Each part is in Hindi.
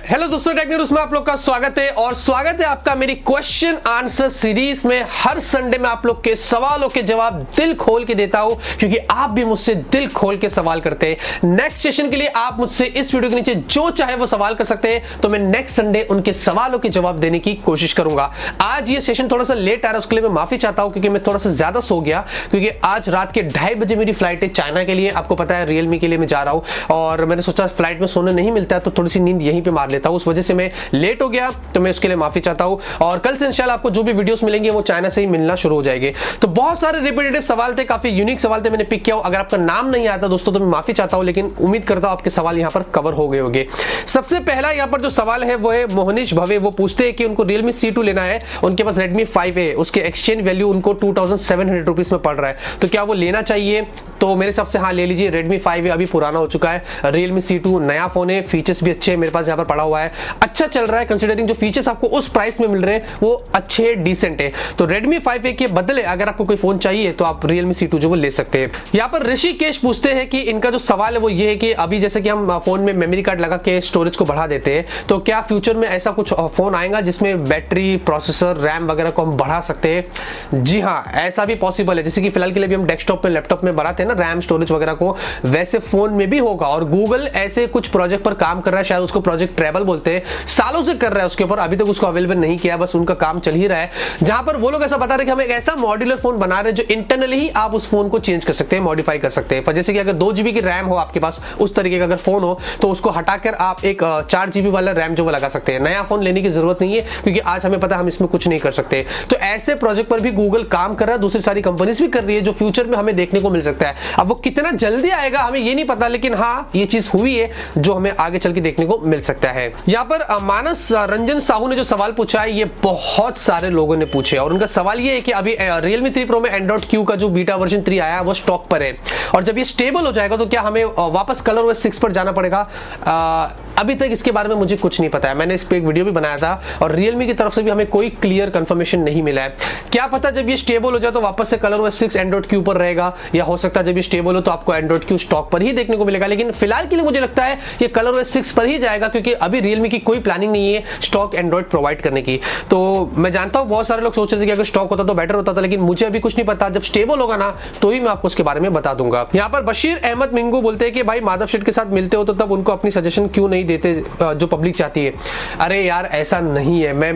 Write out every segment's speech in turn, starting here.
हेलो दोस्तों, टेक्नो रूज में आप लोग का स्वागत है और स्वागत है आपका मेरी क्वेश्चन आंसर सीरीज में। हर संडे में आप लोग के सवालों के जवाब दिल खोल के देता हूं, क्योंकि आप भी मुझसे दिल खोल के सवाल करते हैं। नेक्स्ट सेशन के लिए आप मुझसे इस वीडियो के नीचे जो चाहे वो सवाल कर सकते हैं, तो मैं नेक्स्ट संडे उनके सवालों के जवाब देने की कोशिश करूंगा। आज ये सेशन थोड़ा सा लेट आ रहा है, उसके लिए मैं माफी चाहता हूं, क्योंकि मैं थोड़ा सा ज्यादा सो गया, क्योंकि आज रात के 2:30 बजे मेरी फ्लाइट है चाइना के लिए। आपको पता है रियलमी के लिए मैं जा रहा हूं और मैंने सोचा फ्लाइट में सोने नहीं मिलता है तो थोड़ी सी नींद यहीं पे मार लेता हूं। उस वजह से मैं लेट हो गया, तो मैं उसके लिए माफी चाहता हूं। और कल से इंशाल्लाह आपको जो भी वीडियोस मिलेंगे वो चाइना से ही मिलना शुरू हो जाएंगे। तो बहुत सारे रिपीटेटिव सवाल थे, काफी यूनिक सवाल थे, मैंने पिक किया। अगर आपका नाम नहीं आता दोस्तों तो मैं माफी चाहता हूं, लेकिन उम्मीद करता हूं आपके सवाल यहां पर कवर हो गए होंगे। सबसे पहला यहां पर जो सवाल है वो है मोहनिश भवे। वो पूछते हैं कि उनको Realme C2 लेना है, उनके पास Redmi 5 है, उसके एक्सचेंज वैल्यू उनको 2700 रुपीस में पड़ रहा है, तो क्या वो लेना चाहिए? तो मेरे हिसाब से हाँ, ले लीजिए। Redmi 5 है, अभी पुराना हो चुका है। Realme C2 नया फोन है, फीचर्स भी अच्छे हैं, मेरे पास यहाँ पर पड़ा हुआ है, अच्छा चल रहा है। कंसीडरिंग जो फीचर्स आपको उस प्राइस में मिल रहे हैं वो अच्छे डिसेंट है। तो Redmi 5A के बदले अगर आपको कोई फोन चाहिए तो आप Realme C2 जो वो ले सकते हैं। यहाँ पर ऋषिकेश पूछते हैं कि इनका जो सवाल है वो ये है कि अभी जैसे कि हम फोन में मेमोरी कार्ड लगा के स्टोरेज को बढ़ा देते हैं, तो क्या फ्यूचर में ऐसा कुछ फोन आएगा जिसमें बैटरी, प्रोसेसर, रैम वगैरह को हम बढ़ा सकते हैं? जी हाँ, ऐसा भी पॉसिबल है। जैसे कि फिलहाल के लिए भी हम डेस्कटॉप में, लैपटॉप में बढ़ाते हैं ना रैम, स्टोरेज वगैरह को, वैसे फोन में भी होगा। और गूगल ऐसे कुछ प्रोजेक्ट पर काम कर रहा है, शायद उसको प्रोजेक्ट ट्रेवल बोलते हैं, सालों से कर रहा है उसके ऊपर, अभी तक उसको अवेलेबल नहीं किया, बस उनका काम चल ही रहा है। जहां पर वो लोग ऐसा बता रहे कि हम एक ऐसा मॉड्यूलर फोन बना रहे हैं जो इंटरनली ही आप उस फोन को चेंज कर सकते हैं, मॉडिफाई कर सकते हैं। पर जैसे कि अगर 2 GB की रैम हो आपके पास, उस तरीके का अगर फोन हो तो उसको हटाकर आप एक 4 GB वाला रैम जो वो लगा सकते हैं। नया फोन लेने की जरूरत नहीं है, क्योंकि आज हमें पता है हम इसमें कुछ नहीं कर सकते। तो ऐसे प्रोजेक्ट पर भी गूगल काम कर रहा है, दूसरी सारी कंपनीज भी कर रही है, जो फ्यूचर में हमें देखने को मिल सकता है। अब वो कितना जल्दी आएगा हमें ये नहीं पता, लेकिन हाँ, ये चीज हुई है जो हमें आगे चल के देखने को मिल सकता है। यहाँ पर मानस रंजन साहू ने जो सवाल पूछा है, ये बहुत सारे लोगों ने पूछे और उनका सवाल ये है कि अभी Realme 3 Pro में Android Q का जो बीटा वर्जन 3 आया वो स्टॉक पर है, और जब ये स्टेबल हो जाएगा तो क्या हमें वापस ColorOS 6 पर जाना पड़ेगा? अभी तक इसके बारे में मुझे कुछ नहीं पता है। मैंने इस पे एक वीडियो भी बनाया था और Realme की तरफ से भी हमें कोई क्लियर कंफर्मेशन नहीं मिला है। क्या पता जब ये स्टेबल हो जाए तो वापस से ColorOS 6 Android Q पर रहेगा, या हो सकता है जब ये स्टेबल हो तो आपको Android Q स्टॉक पर ही देखने को मिलेगा। लेकिन फिलहाल के लिए मुझे लगता है ये ColorOS 6 पर ही जाएगा, क्योंकि अभी Realme की कोई प्लानिंग नहीं है स्टॉक एंड्रॉइड प्रोवाइड करने की। तो मैं जानता हूं बहुत सारे लोग सोच रहे थे कि अगर स्टॉक होता तो बेटर होता था, लेकिन मुझे अभी कुछ नहीं पता। जब स्टेबल होगा ना तो ही मैं आपको उसके बारे में बता दूंगा। यहाँ पर बशीर अहमद मिंगू बोलते हैं कि भाई माधव शेठ के साथ मिलते हो तो तब उनको अपनी सजेशन क्यों नहीं देते जो पब्लिक चाहती है? अरे यार, ऐसा नहीं है। मैं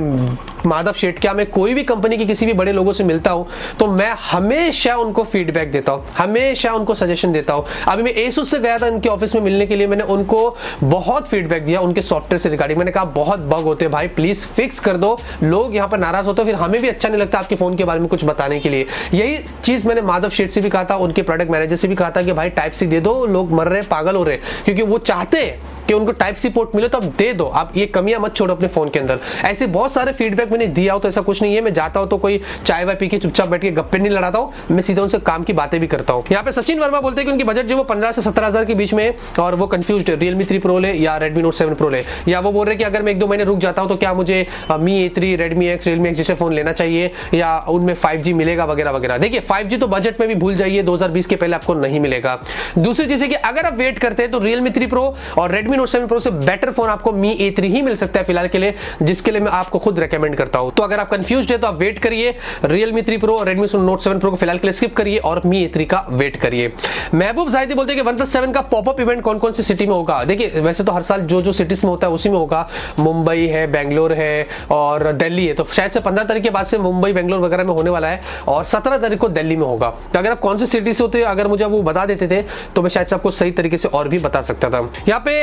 माधव शेठ क्या, मैं कोई भी कंपनी के किसी भी बड़े लोगों से मिलता हूं तो मैं हमेशा उनको फीडबैक देता हूं, हमेशा उनको सजेशन देता हूं। अभी मैं एसुस से गया था इनके ऑफिस में मिलने के लिए, मैंने उनको बहुत फीडबैक दिया उनके सॉफ्टवेयर से रिगार्डिंग। मैंने कहा बहुत बग होते हैं भाई, प्लीज फिक्स कर दो। लोग यहाँ पर नाराज होते हैं, फिर हमें भी अच्छा नहीं लगता आपके फोन के बारे में कुछ बताने के लिए। यही चीज मैंने माधव शेठ से भी कहा था, उनके प्रोडक्ट मैनेजर से भी कहा था कि भाई टाइप सी दे दो, लोग मर रहे, पागल हो रहे, क्योंकि वो चाहते हैं कि उनको टाइप सी पोर्ट मिले तो अब दे दो, आप ये कमियां मत छोड़ो अपने फोन के अंदर। ऐसे बहुत सारे फीडबैक मैंने दिया हो, तो ऐसा कुछ नहीं है। मैं जाता हूं तो कोई चाय वाय पी के चुपचाप बैठ के गप्पे नहीं लड़ाता हूं, मैं सीधा उनसे काम की बातें भी करता हूं। यहाँ पे सचिन वर्मा बोलते हैं कि उनकी बजट जो वो 15 से 17 हजार के बीच में है और वो कंफ्यूज्ड है, Realme 3 Pro ले या Redmi Note 7 Pro ले। या वो बोल रहे कि अगर मैं 1-2 महीने रुक जाता हूं तो क्या मुझे Mi A3, Redmi X, Realme X जैसे फोन लेना चाहिए, या उनमें 5G मिलेगा वगैरह वगैरह। देखिए 5G तो बजट में भी भूल जाइए, 2020 के पहले आपको नहीं मिलेगा। दूसरी चीज है कि अगर आप वेट करते हैं तो Realme 3 Pro और Redmi Note 7 Pro से बेटर फोन आपको Mi A3 ही मिल सकता है फिलहाल के लिए, जिसके लिए मैं आपको खुद रेकमेंड करता हूं। तो अगर आप कंफ्यूज्ड है तो आप वेट करिए, Realme 3 Pro और Redmi Note 7 Pro को फिलहाल के लिए स्किप करिए और Mi A3 का वेट करिए। महबूब जाहिदी बोलते हैं कि OnePlus 7 का पॉपअप इवेंट कौन कौन सी सिटी में होगा? देखिए वैसे तो हर साल जो जो सिटीज में होता है उसी में होगा। मुंबई है, बेंगलोर है और दिल्ली है, तो शायद से 15 तारीख के बाद से मुंबई, बेंगलोर वगैरह में होने वाला है, और 17 तारीख को दिल्ली में होगा। तो अगर आप कौन सी सिटी से होते, अगर मुझे वो बता देते थे तो मैं शायद से आपको सही तरीके से और भी बता सकता था। यहाँ पे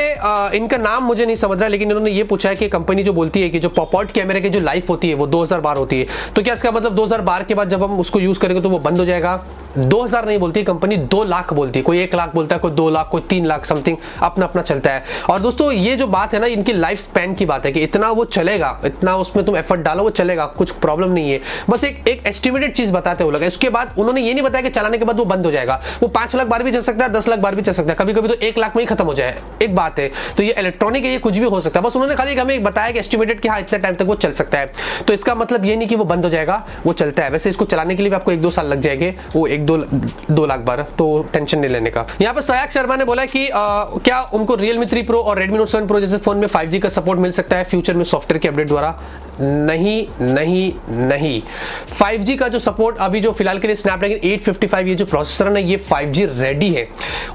इनका नाम मुझे नहीं समझ रहा, लेकिन इन्होंने ये पूछा है कि कंपनी जो बोलती है कि जो पॉपआउट कैमरे की जो लाइफ होती है वो 2012 होती है, तो क्या इसका मतलब 2012 के बाद जब हम उसको यूज करेंगे तो वो बंद हो जाएगा? 2000 नहीं बोलती कंपनी, 2 लाख बोलती है। कोई 1 लाख बोलता है, कोई 2 लाख, कोई 3 लाख, समथिंग अपना अपना चलता है। और दोस्तों ये जो बात है ना, इनकी लाइफ स्पैन की बात है कि इतना वो चलेगा, इतना उसमें तुम एफर्ट डालो वो चलेगा, कुछ प्रॉब्लम नहीं है। बस एक एस्टिमेटेड चीज बताते हो लोग। उसके बाद उन्होंने ये नहीं बताया कि चलाने के बाद वो बंद हो जाएगा। वो 5 लाख बार भी चल सकता है, 10 लाख बार भी चल सकता है, कभी कभी तो 1 लाख में ही खत्म हो जाए, एक बात है। तो ये इलेक्ट्रॉनिक है, ये कुछ भी हो सकता है। बस उन्होंने खाली हमें बताया कि एस्टिमेटेड कि हाँ इतने टाइम तक वो चल सकता है। तो इसका मतलब ये नहीं कि वो बंद हो जाएगा, वो चलता है। वैसे इसको चलाने के लिए भी आपको 1-2 साल लग जाएंगे, वो 1-2 लाख बार, तो टेंशन नहीं लेने का। यहाँ पर सयाग शर्मा ने बोला कि क्या उनको Realme 3 Pro और Redmi Note 7 Pro जैसे फोन में 5G का सपोर्ट मिल सकता है फ्यूचर में सॉफ्टवेयर के अपडेट द्वारा? नहीं नहीं नहीं, 5G का जो सपोर्ट अभी जो फिलहाल के लिए स्नैपड्रैगन 855 ये जो प्रोसेसर है ना, ये 5G रेडी है।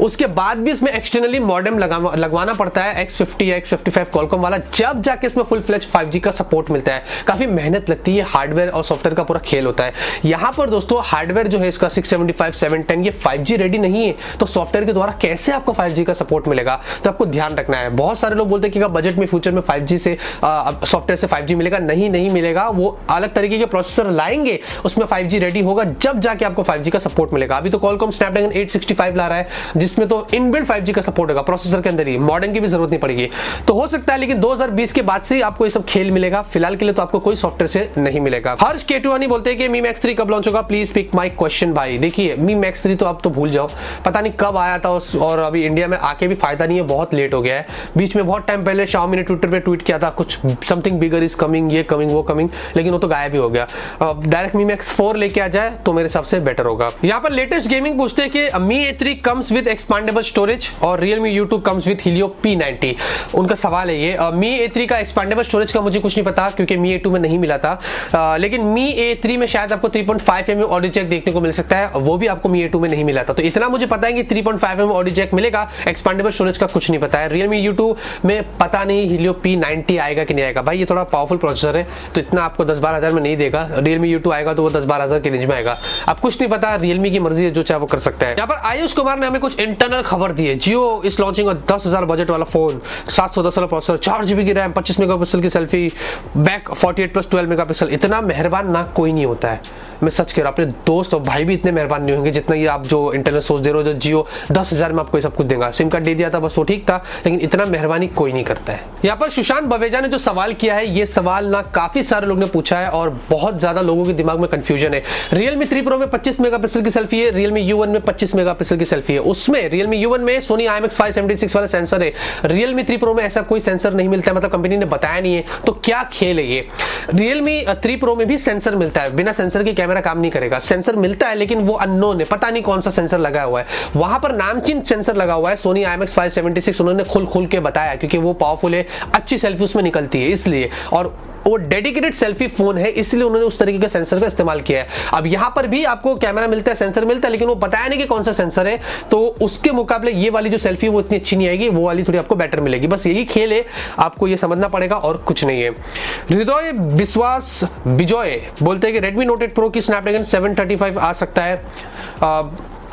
उसके बाद भी इसमें एक्सटर्नली मॉडेम लगवाना पड़ता है X50 या X55 Qualcomm वाला, जब जाके इसमें फुल फ्लेज 5G का सपोर्ट मिलता है। काफी मेहनत लगती है, हार्डवेयर और सॉफ्टवेयर का पूरा खेल होता है। यहाँ पर दोस्तों हार्डवेयर जो है इसका 675 710 ये 5G रेडी नहीं है, तो सॉफ्टवेयर के द्वारा कैसे आपको 5G का सपोर्ट मिलेगा? तो आपको ध्यान रखना है। बहुत सारे लोग बोलते हैं कि बजट में फ्यूचर में 5G से सॉफ्टवेयर से 5G मिलेगा। नहीं मिलेगा, वो अलग तरीके के प्रोसेसर लाएंगे, उसमें 5G रेडी होगा, जब जाके आपको 5G का सपोर्ट मिलेगा। अभी तो Qualcomm Snapdragon 865 ला रहा है, जिसमें तो इनबिल्ट 5G का सपोर्ट होगा प्रोसेसर के अंदर ही, मॉडेम की भी जरूरत नहीं पड़ेगी। तो हो सकता है, लेकिन 2020 के बाद से आपको ये सब खेल मिलेगा। फिलहाल के लिए तो आपको कोई सॉफ्टवेयर से नहीं मिलेगा। हर्ष केटवानी बोलते हैं कि Mi Max 3 कब लॉन्च होगा? प्लीज पिक माय क्वेश्चन भाई। देखिए Mi Max 3 तो आप तो भूल जाओ, पता नहीं कब आया था, और अभी इंडिया में आके भी फायदा नहीं है, बहुत लेट हो गया है। बीच में बहुत टाइम पहले Xiaomi ने ट्विटर पे ट्वीट किया था कुछ समथिंग बिगर इज कमिंग, ये कमिंग वो कमिंग, लेकिन वो तो गायब ही हो गया। डायरेक्ट Mi Max 4 लेके आ जाए तो मेरे हिसाब से बेटर होगा। यहाँ पर लेटेस्ट गेमिंग पूछते हैं कि Mi A3 comes with expandable storage और Realme U2 comes with Helio P90। उनका सवाल है ये। Mi A3 का एक्सपांडेबल स्टोरेज का मुझे कुछ नहीं पता, क्योंकि Mi A2 में नहीं मिला था, लेकिन Mi A3 में शायद आपको 3.5 mm ऑडियो जैक देखने को मिल सकता है, वो भी आपको Mi A2 में नहीं मिला था। तो इतना मुझे पता है कि 3.5 mm ऑडियो जैक मिलेगा, एक्सपांडेबल स्टोरेज का कुछ नहीं पता है। Realme U2 में पता नहीं Helio P90 आएगा कि नहीं आएगा। भाई ये थोड़ा पावरफुल प्रोसेसर है, तो इतना आपको 10-12 हजार में नहीं देगा। Realme U2 आएगा तो वो 10-12 हजार के रेंज में आएगा। अब कुछ नहीं पता, Realme की मर्जी है, जो चाहे वो कर सकता है। यहाँ पर आयुष कुमार ने हमें कुछ इंटरनल खबर दी है। जियो इज लॉन्चिंग 10,000 बजट वाला फोन, 710 वाला प्रोसेसर, 4GB की रैम, 25 मेगापिक्सल की सेल्फी, बैक 48+12 मेगापिक्सल। इतना मेहरबान ना कोई नहीं होता है, मैं सच कह रहा हूँ। अपने दोस्त और भाई भी इतने मेहरबान नहीं होंगे जितना ये आप जो इंटरनेट सोच दे रहे हो, जो जियो 10,000 में आपको सब कुछ देगा। सिम कार्ड दे दिया था बस, वो ठीक था, लेकिन इतना मेहरबानी कोई नहीं करता है। यहाँ पर सुशांत बवेजा ने जो सवाल किया है, ये सवाल ना काफी सारे लोगों ने पूछा है और बहुत ज्यादा लोगों के दिमाग में कंफ्यूजन है। Realme 3 Pro में 25 मेगापिक्सल की सेल्फी है, Realme U1 में 25 मेगापिक्सल की सेल्फी है। उसमें Realme U1 में Sony IMX576 वाला सेंसर है, Realme 3 Pro में ऐसा कोई सेंसर नहीं मिलता है, मतलब कंपनी ने बताया नहीं है। तो क्या खेल है ये? Realme 3 Pro में भी सेंसर मिलता है, बिना सेंसर के कैमरा काम नहीं करेगा। सेंसर मिलता है लेकिन वो अननोन है, पता नहीं कौन सा सेंसर लगा हुआ है। वहां पर नामचीन सेंसर लगा हुआ है Sony IMX576, उन्होंने खुल के बताया, क्योंकि वो पावरफुल है, अच्छी सेल्फी उसमें निकलती है इसलिए, और वो डेडिकेटेड सेल्फी फोन है, इसलिए उन्होंने उस तरीके के सेंसर का इस्तेमाल किया है। अब यहाँ पर भी आपको कैमरा मिलता है, सेंसर मिलता है, लेकिन वो बताया नहीं कि कौन सा सेंसर है, तो उसके मुकाबले ये वाली जो सेल्फी वो इतनी अच्छी नहीं आएगी, वो वाली थोड़ी आपको बेटर मिलेगी। बस यही खेल है, आपको ये समझना पड़ेगा और कुछ नहीं है। हृदय विश्वास विजय बोलते हैं कि Redmi Note 8 Pro की स्नैपड्रैगन 735 आ सकता है,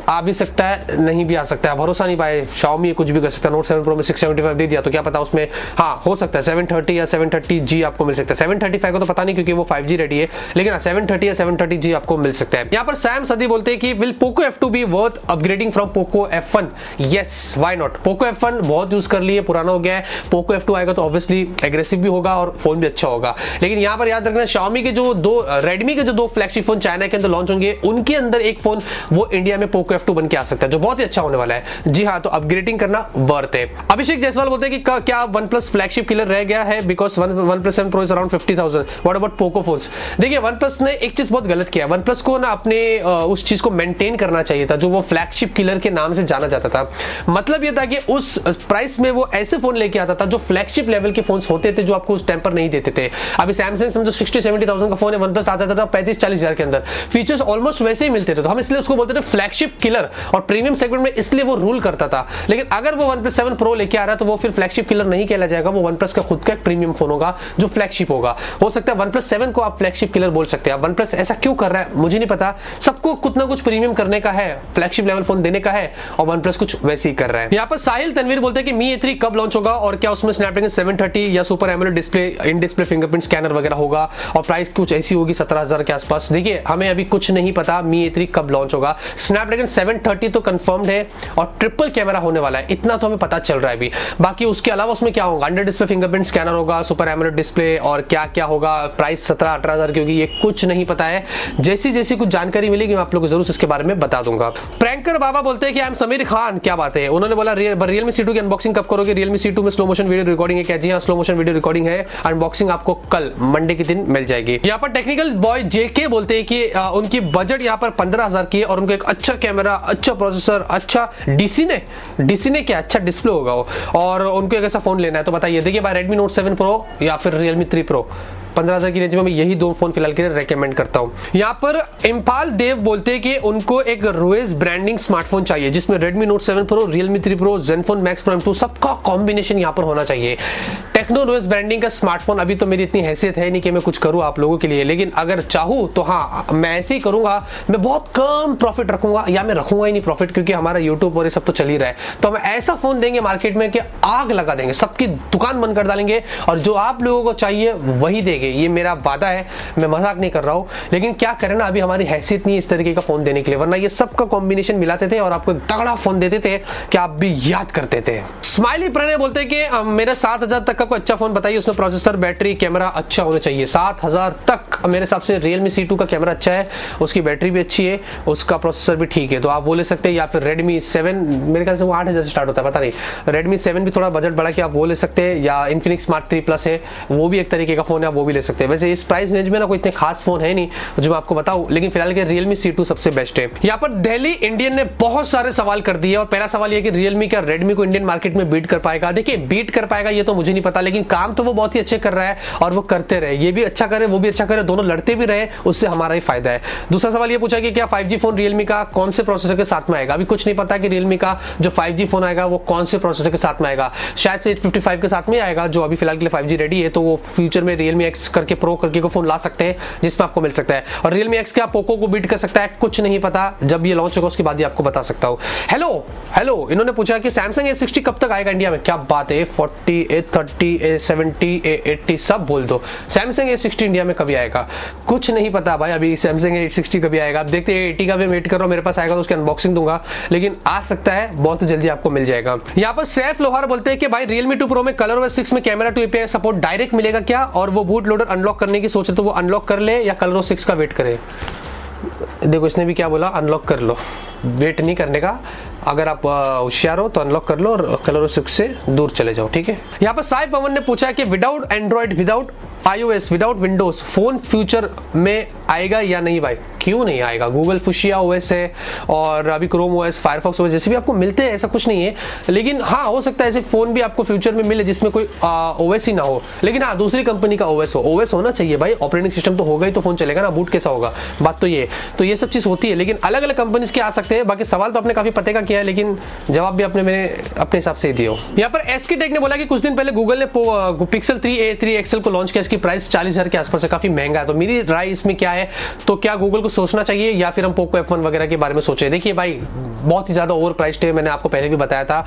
आ भी सकता है, नहीं भी आ सकता है, भरोसा नहीं पाए। Xiaomi कुछ भी कर सकता है। Note 7 Pro में 675 दे दिया तो क्या पता उसमें, हाँ हो सकता है 730 या 730G आपको मिल सकता है। 735 को तो पता नहीं, क्योंकि वो 5G रेडी है, लेकिन 730 या 730G आपको मिल सकता है। यहाँ पर सैम सदी बोलते हैं कि will Poco F2 B worth upgrading from Poco F1? Yes, why not. Poco F1 बहुत यूज कर लिए, पुराना हो गया है। Poco F2 आएगा तो ऑब्वियसली एग्रेसिव भी होगा और फोन भी अच्छा होगा। लेकिन यहाँ पर याद रखना, Xiaomi के जो दो, Redmi के जो 2 फ्लैगशिप फोन चाइना के अंदर लॉन्च होंगे, उनके अंदर एक फोन वो इंडिया में Poco F2 बन के आ सकता है, जो बहुत ही अच्छा होने वाला है। जी हाँ, तो अपग्रेडिंग करना वर्थ है। अभिषेक जायसवाल बोलते हैं कि क्या OnePlus फ्लैगशिप किलर रह गया है, because OnePlus 7 Pro is around 50,000। What about Poco phones? देखिए OnePlus ने एक चीज बहुत गलत किया। OnePlus को ना अपने उस चीज को मेंटेन करना चाहिए था, जो वो फ्लैगशिप किलर के नाम से जाना जाता था। मतलब ये था कि उस प्राइस में वो ऐसे फोन लेके आता था जो फ्लैगशिप लेवल के फोन्स होते थे, जो आपको उस टाइम पर नहीं देते थे। अभी सैमसंग समझो 60-70,000 का फोन है, OnePlus आता था 35-40 हजार के अंदर, फीचर्स ऑलमोस्ट वैसे ही मिलते थे। तो हम इसलिए उसको बोलते थे फ्लैगशिप किलर, और प्रीमियम सेगमेंट में इसलिए वो रूल करता था। लेकिन अगर वो OnePlus 7 Pro लेके आ रहा है तो वो फिर फ्लैगशिप किलर नहीं कहला जाएगा, वो OnePlus का खुद का एक प्रीमियम फोन होगा जो फ्लैगशिप होगा। हो सकता है OnePlus 7 को आप फ्लैगशिप किलर बोल सकते हैं। OnePlus ऐसा क्यों कर रहा है मुझे नहीं पता, सबको कुछ ना कुछ प्रीमियम करने का है, फ्लैगशिप लेवल फोन देने का है, और OnePlus कुछ वैसे ही कर रहा है। यहाँ पर साहिल तनवीर बोलते हैं कि Mi A3 कब लॉन्च होगा और क्या उसमें स्नैपड्रैगन 730 या super AMOLED display, in display fingerprint scanner वगैरह होगा, और प्राइस कुछ ऐसी होगी 17,000 के आसपास। देखिए हमें अभी कुछ नहीं पता Mi A3 कब लॉन्च होगा। स्नैपड्रैगन 730 तो कंफर्म्ड है और ट्रिपल कैमरा होने वाला है, इतना तो हमें पता चल रहा है अभी। बाकी उसके अलावा उसमें क्या होगा, अंडर डिस्प्ले फिंगरप्रिंट स्कैनर होगा, सुपर एमोलेड डिस्प्ले और क्या क्या होगा, प्राइस 17-18 हजार की होगी, ये कुछ नहीं पता है। जैसी जैसी कुछ जानकारी मिलेगी मैं आप लोगों को जरूर इसके बारे में बता दूंगा। प्रैंकर बाबा बोलते हैं कि आई एम समीर खान, क्या बात है। उन्होंने बोला Realme C2 की अनबॉक्सिंग कब करोगे? Realme C2 में स्लो मोशन वीडियो रिकॉर्डिंग है क्या? जी हाँ, स्लो मोशन वीडियो रिकॉर्डिंग है, अनबॉक्सिंग आपको कल मंडे के दिन मिल जाएगी। यहाँ पर टेक्निकल बॉय जेके बोलते हैं कि उनकी बजट यहाँ पर 15,000 की है और उनको एक अच्छा कैमरा, अच्छा प्रोसेसर, अच्छा डीसी ने क्या अच्छा डिस्प्ले होगा वो, और उनको एक ऐसा फोन लेना है। तो बताइए, देखिए भाई, Redmi Note 7 Pro या फिर Realme 3 Pro, 15,000 की रेंज में मैं यही दो फोन फिलहाल के लिए रेकमेंड करता हूं। यहाँ पर इम्पाल देव बोलते हैं कि उनको एक रुएज ब्रांडिंग स्मार्टफोन चाहिए जिसमें Redmi Note 7 Pro, Realme 3 Pro, Zenfone Max Pro M2 सबका कॉम्बिनेशन यहाँ पर होना चाहिए। टेक्नो रुएज ब्रांडिंग का स्मार्टफोन, अभी तो मेरी इतनी हैसियत है नहीं कि मैं कुछ करूँ आप लोगों के लिए, लेकिन अगर चाहूँ तो हाँ, मैं ऐसे ही करूंगा। मैं बहुत कम प्रॉफिट रखूंगा, या मैं रखूंगा ही नहीं प्रॉफिट, क्योंकि हमारा यूट्यूब और ये सब तो चल ही रहा है। तो हम ऐसा फोन देंगे मार्केट में कि आग लगा देंगे, सबकी दुकान बंद कर डालेंगे, और जो आप लोगों को चाहिए वही देंगे। ये मेरा वादा है, मैं मजाक नहीं कर रहा हूँ। लेकिन क्या करें ना, अभी हमारी हैसियत नहीं इस तरीके का फोन देने के लिए, वरना ये सबका कॉम्बिनेशन मिलाते थे और आपको तगड़ा फोन देते थे कि आप भी याद करते थे। स्माइली प्रणय बोलते हैं कि मेरा 7,000 तक का कोई अच्छा फोन बताइए, उसमें प्रोसेसर, बैटरी, कैमरा अच्छा होना चाहिए। 7,000 तक मेरे हिसाब से Realme C2 का कैमरा अच्छा है, उसकी बैटरी भी अच्छी है, उसका प्रोसेसर भी ठीक है, तो आप वो ले सकते हैं। या फिर Redmi 7, मेरे ख्याल से वो 8,000 से स्टार्ट होता है, पता नहीं। Redmi 7 भी थोड़ा बजट बढ़ा के आप वो ले सकते हैं, या Infinix Smart 3 Plus है, वो भी एक तरीके का फोन है, आप वो भी ले सकते हैं। वैसे इस प्राइस रेंज में ना कोई इतने खास फोन है नहीं जो मैं आपको बताऊं, लेकिन फिलहाल के Realme C2 सबसे बेस्ट है। यहाँ पर दिल्ली इंडियन ने बहुत सारे सवाल कर दिए, और पहला सवाल ये कि Realme क्या Redmi को इंडियन मार्केट में बीट कर पाएगा? देखिए, बीट कर पाएगा ये तो मुझे नहीं पता, लेकिन काम तो वो बहुत ही अच्छे कर रहा है और वो करते रहे, ये भी अच्छा करे, वो भी अच्छा करे, दोनों लड़ते भी रहे, उससे हमारा ही फायदा है। दूसरा सवाल ये पूछा कि क्या 5G फोन Realme का कौन से प्रोसेसर के साथ में आएगा? अभी कुछ नहीं पता कि Realme का जो 5G फोन आएगा वो कौन से प्रोसेसर के साथ में आएगा। शायद से 855 के साथ में आएगा, जो अभी फिलहाल के लिए 5G रेडी है, तो वो फ्यूचर में Realme X करके Pro करके को फोन ला सकते हैं, जिसमें आपको मिल सकता है। और Realme X क्या Poco को बीट कर सकता है? कुछ नहीं पता, जब ये लॉन्च होगा उसके बाद ही आपको बता सकता हूँ। हेलो, इन्होंने पूछा कि Samsung A60 कब तक आएगा इंडिया में? क्या बात है, A40, A30, A70, A80 सब बोल दो। Samsung A60 इंडिया में कभी आएगा? कुछ नहीं पता भाई, अभी Samsung A60 कभी आएगा। अब देखते हैं, A80 का भी वेट कर रहा हूँ, मेरे पास आएगा तो उसकी अनबॉक्सिंग दूंगा, लेकिन आ सकता है बहुत जल्दी आपको मिल जाएगा। यहाँ पर सैफ लोहार बोलते हैं कि भाई Realme 2 Pro में ColorOS 6 में कैमरा 2 API सपोर्ट डायरेक्ट मिलेगा क्या? और वो बूट लोडर अनलॉक करने की सोच रहे तो वो अनलॉक कर ले या ColorOS 6 का वेट करे? देखो, इसने भी क्या बोला, अनलॉक कर लो, वेट नहीं करने का। अगर आप होशियार हो तो अनलॉक कर लो और ColorOS 6 से दूर चले जाओ, ठीक है। यहाँ पर साई पवन ने पूछा कि without Android, without iOS, without Windows phone future में आएगा या नहीं? भाई क्यों नहीं आएगा? गूगल फुशिया OS है और अभी क्रोम OS, फायरफॉक्स OS जैसे भी आपको मिलते हैं, ऐसा कुछ नहीं है। लेकिन हाँ, हो सकता है ऐसे फोन भी आपको फ्यूचर में मिले जिसमें कोई OS ही ना हो, लेकिन हाँ, दूसरी कंपनी का OS हो। OS होना चाहिए भाई, ऑपरेटिंग सिस्टम तो होगा ही तो फोन चलेगा ना, बूट कैसा होगा? बात तो ये सब चीज होती है, लेकिन अलग अलग कंपनीज के आ सकते हैं। बाकी सवाल तो आपने काफी पते का किया है, लेकिन जवाब भी आपने मैंने अपने हिसाब से ही दिया। यहाँ पर एसके टेक ने बोला कि कुछ दिन पहले गूगल ने Pixel 3a 3 XL को लॉन्च किया, इसकी प्राइस 40,000 के आसपास है, काफी महंगा है। तो मेरी राय इसमें क्या है, तो क्या गूगल को सोचना चाहिए या फिर हम पोको F1 वगैरह के बारे में सोचे? देखिए भाई, बहुत ही ज्यादा ओवर प्राइस्ड है, मैंने आपको पहले भी बताया था,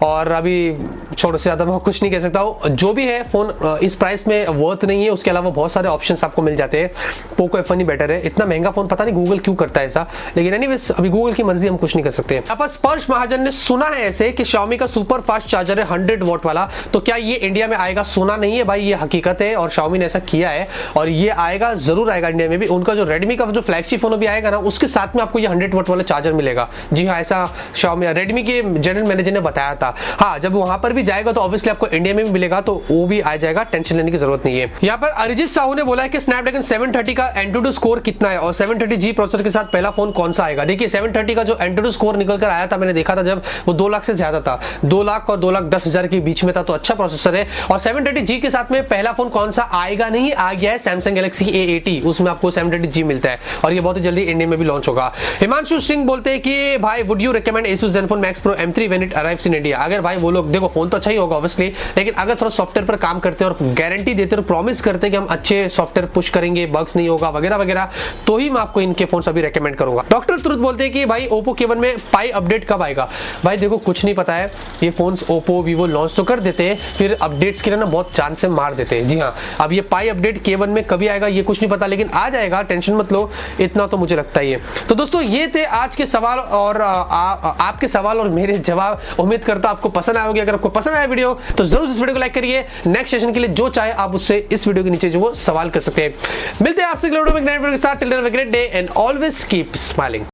और अभी छोटे से ज्यादा मैं कुछ नहीं कह सकता हूँ। जो भी है फोन इस प्राइस में वर्थ नहीं है, उसके अलावा बहुत सारे ऑप्शंस आपको मिल जाते हैं। पोको F1 ही बेटर है। इतना महंगा फोन पता नहीं गूगल क्यों करता है ऐसा, लेकिन एनीवेज अभी गूगल की मर्जी, हम कुछ नहीं कर सकते। यहाँ पर स्पर्श महाजन ने सुना है ऐसे कि Xiaomi का सुपर फास्ट चार्जर है 100 वॉट वाला, तो क्या ये इंडिया में आएगा? सुना नहीं है भाई, ये हकीकत है और Xiaomi ने ऐसा किया है, और ये आएगा, जरूर आएगा इंडिया में भी। उनका जो Redmi का जो फ्लैगशिप फोन भी आएगा ना, उसके साथ में आपको ये 100 वॉट वाला चार्जर मिलेगा। जी हाँ, ऐसा Xiaomi Redmi के जनरल मैनेजर ने बताया था। हाँ, जब वहां पर भी जाएगा तो ऑब्वियसली आपको इंडिया में भी मिलेगा, तो वो भी आ जाएगा, टेंशन लेने की जरूरत नहीं है। यहाँ पर अरिजीत साहू ने बोला है कि स्नैपड्रैगन 730 का Antutu स्कोर कितना है और 730G प्रोसेसर के साथ पहला फोन कौन सा आएगा? देखिए, 730 का जो Antutu स्कोर निकल कर आया था, मैंने देखा था जब, वो 2 लाख से ज्यादा था, 2 लाख और 2,10,000 के बीच में था, तो अच्छा प्रोसेसर है। और 730G के साथ में पहला फोन कौन सा आएगा? नहीं, आ गया है Samsung Galaxy A80, उसमें आपको 730G मिलता है, और ये बहुत ही जल्दी इंडिया में भी लॉन्च होगा। हिमांशु सिंह बोलते हैं कि भाई would you recommend Asus Zenfone Max Pro M3 when it arrives in India? अगर भाई वो लोग, देखो फोन तो अच्छा ही होगा ऑब्वियसली, लेकिन अगर थोड़ा सॉफ्टवेयर पर काम करते हैं और गारंटी देते और प्रॉमिस करते हैं कि हम अच्छे सॉफ्टवेयर पुश करेंगे, बग्स नहीं होगा वगैरह वगैरह, तो ही मैं आपको इनके फोन अभी रेकमेंड करूंगा। डॉक्टर तुरुत बोलते हैं कि भाई Oppo K1 में पाई अपडेट कब आएगा? भाई देखो, कुछ नहीं पता है, ये फोन Oppo Vivo लॉन्च तो कर देते हैं, फिर अपडेट्स के लिए ना बहुत चांस से मार देते हैं। जी हाँ, अब ये पाई अपडेट K1 में कभी आएगा ये कुछ नहीं पता, लेकिन आ जाएगा जाएगा, टेंशन मत लो, इतना तो मुझे लगता ही है। तो दोस्तों ये थे आज के सवाल और आपके सवाल और मेरे जवाब। उम्मीद करता हूं आपको पसंद आए होंगे। अगर आपको पसंद आया वीडियो तो जरूर इस वीडियो को लाइक करिए। नेक्स्ट सेशन के लिए जो चाहे आप उससे इस वीडियो के नीचे जो वो सवाल कर सकते हैं। मिलते हैं आपसे अगले वीडियो में नए वीडियो के साथ। Till then have a great day and always keep smiling.